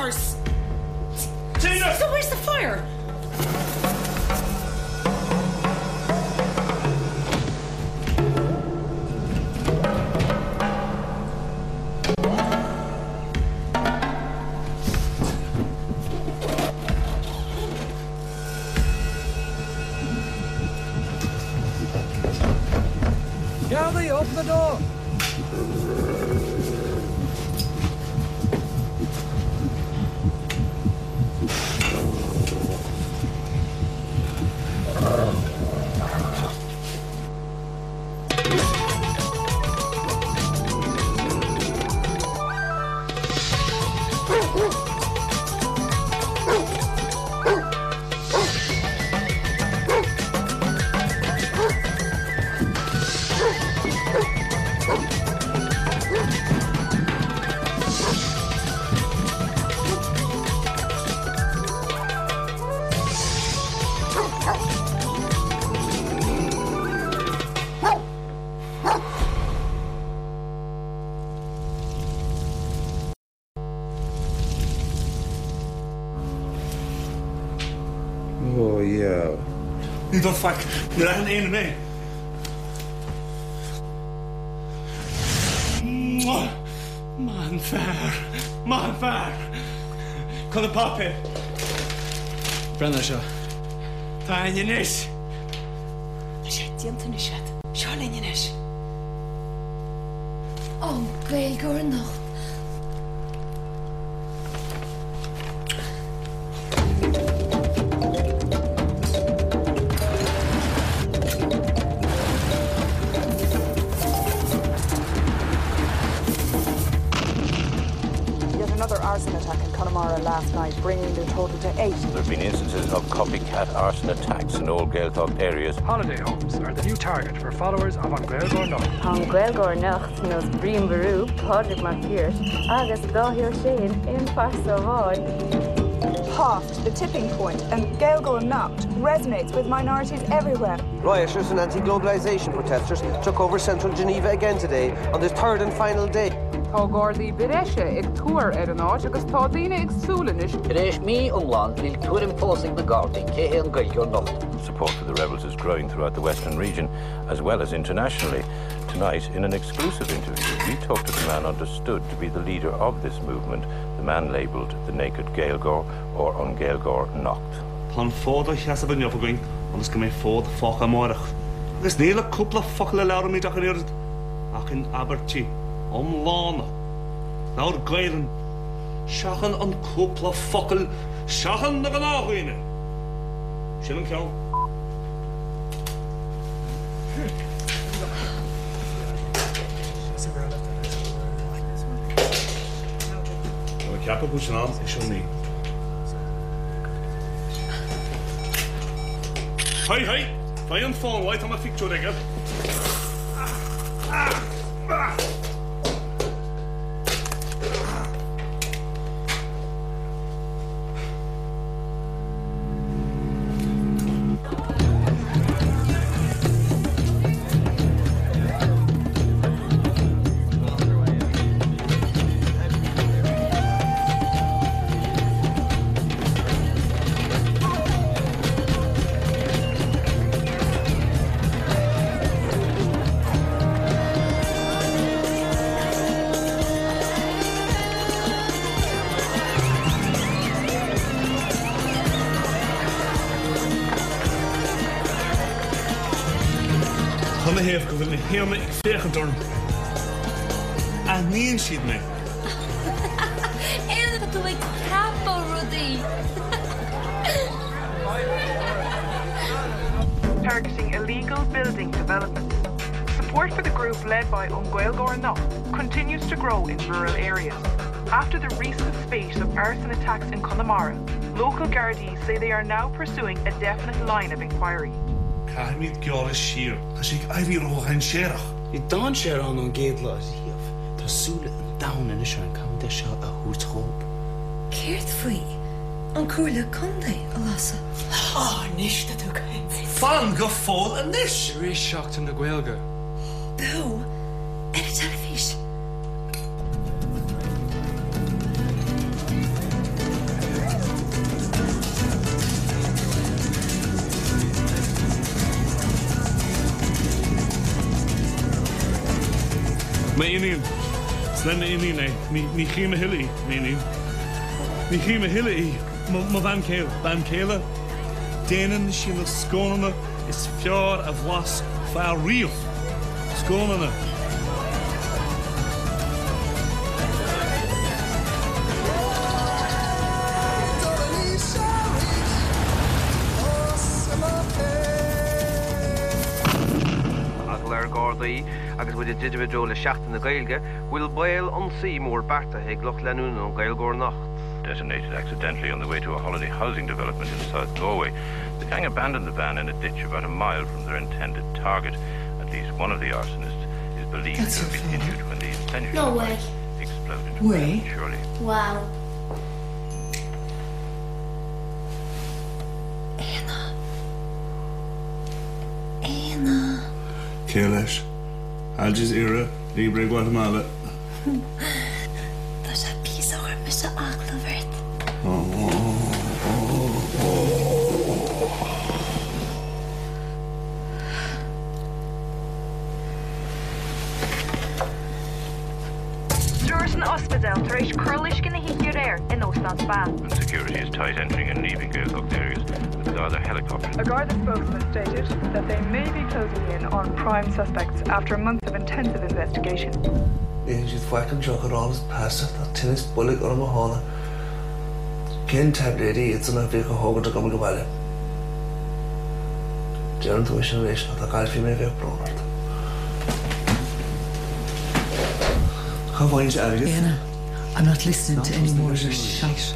bonkers! Tina! So where's the fire? Gardaí, open the door. Oh, yeah. You don't fuck. You're an enemy. Man fair. Man fair. Can I pop it? Brenna seo. Tá in inis. Sé dianta na siad. Seo linn inis. Ó, Gaeilgeoir Nocht. Arson attack in Connemara last night, bringing the total to 8. There have been instances of copycat arson attacks in old Gaeltach areas. Holiday homes are the new target for followers of Gaeilgeoir Nocht. Gaeilgeoir Nocht knows Bream Baru, Padraig MacPierce, Agus Gaeilgeoir Shane in Farsavoy. Past the tipping point, and Gaeilgeoir Nocht resonates with minorities everywhere. Rioters and anti-globalisation protesters took over central Geneva again today on the third and final day. Tá Gardaí Bireise ag túir ar an áit agus tá daoine ag súlanis. Bireis mí umlan bhíl túir imposing the Gardaí cé an Gaeilgeoir Nocht. Support for the rebels is growing throughout the western region as well as internationally. Tonight, in an exclusive interview, we talked to the man understood to be the leader of this movement, the man labelled the Naked Gaeilgeoir or on Gaeilgeoir Nocht. Pan fóda cheasa b'n nefogoing, ond ysgym ei fód ffoch am orach. Agus neil a cwpla ffoch le lawr am i dach yn yrd, ac yn Abertí. Om Lana. Nawr Gaeilge. Siachan an cwpla ffocl. Siachan na gan áhuine. Sin an ceol. Wel, y capel bwys yn am, eisiau ni. Hei, fai yn ffôn, waith am y ffictwr egad. Kan de heef gaan heel met vegen doen. En niet ziet me. En dat doe ik kapel, Rudy. Targeting illegal building development. Support for the group led by Gaeilgeoir Nocht continues to grow in rural areas. After the recent spate of arson attacks in Connemara, local Gardaí say they are now pursuing a definite line of inquiry. Carmid Gaeilge Shear, because ik ivy roog en sherach. I don't share on Gaeilge Hief. Tá súla an down in is an come de seo a húsróp. Céirt faoi an cúla condé a lasa. Oh, níos dat ook. Fan go fóil a níos. Rééis seacht in na Gaeilge. Bú, ar a telefís. Indian. Slenda Indian, ni chima hilly, meaning. Ni chima hilly, ma van Gaeilge. Danan shina Scannán is fjord of was far real. Scannán. Agus with a digital le shaft in the Gaeilge will boil on sea more barta he gloch lanun on Gaeilgeoir Nocht. Detonated accidentally on the way to a holiday housing development in South Galway, the gang abandoned the van in a ditch about a mile from their intended target. At least one of the arsonists is believed to have been injured when the essential device exploded. Way? Surely. Wow. Anna. Gaeilge. Al Jazeera, Libre Guatemala. There's a piece of her, Mr. Acklavert. Dursan Hospital, Thresh Kurlish gonna hit you there in Ostland's ban. And security is tight entering and leaving Gaeilge areas with other helicopters. A Garda spokesman stated that they may be closing in on prime suspects after months of intensive investigation. She's whacking joker all his past that tennis bullet or Mahana. Ken tab lady, it's an vehicle hog to come to Valley. General tuition relation of the guy female vehicle product. How far is Anna, I'm not listening to any more of your shite.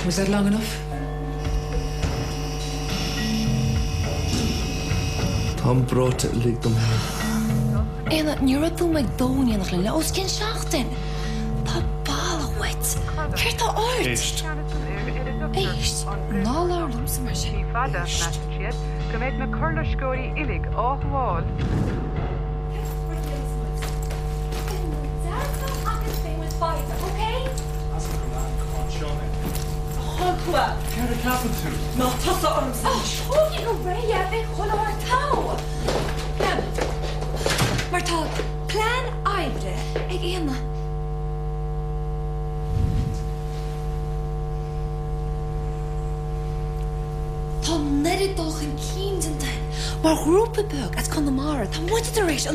Was that long enough? Tom brought it like them. Anna, you're at the McDonald's and the Laos can shachten. The ball wet. Get the art. Echt. Nala lumsmer. Fada nashiet. Gemet me Kurlish Gori illig off wall. Okay? What? Get a cabin to. No, toss the arms. Oh, you away, yeah, they hold our toe. Martha, plan Ibre. Again. Tom netted toch een kind en maar groepenbuk, het kan de maar. Dan moet je er eens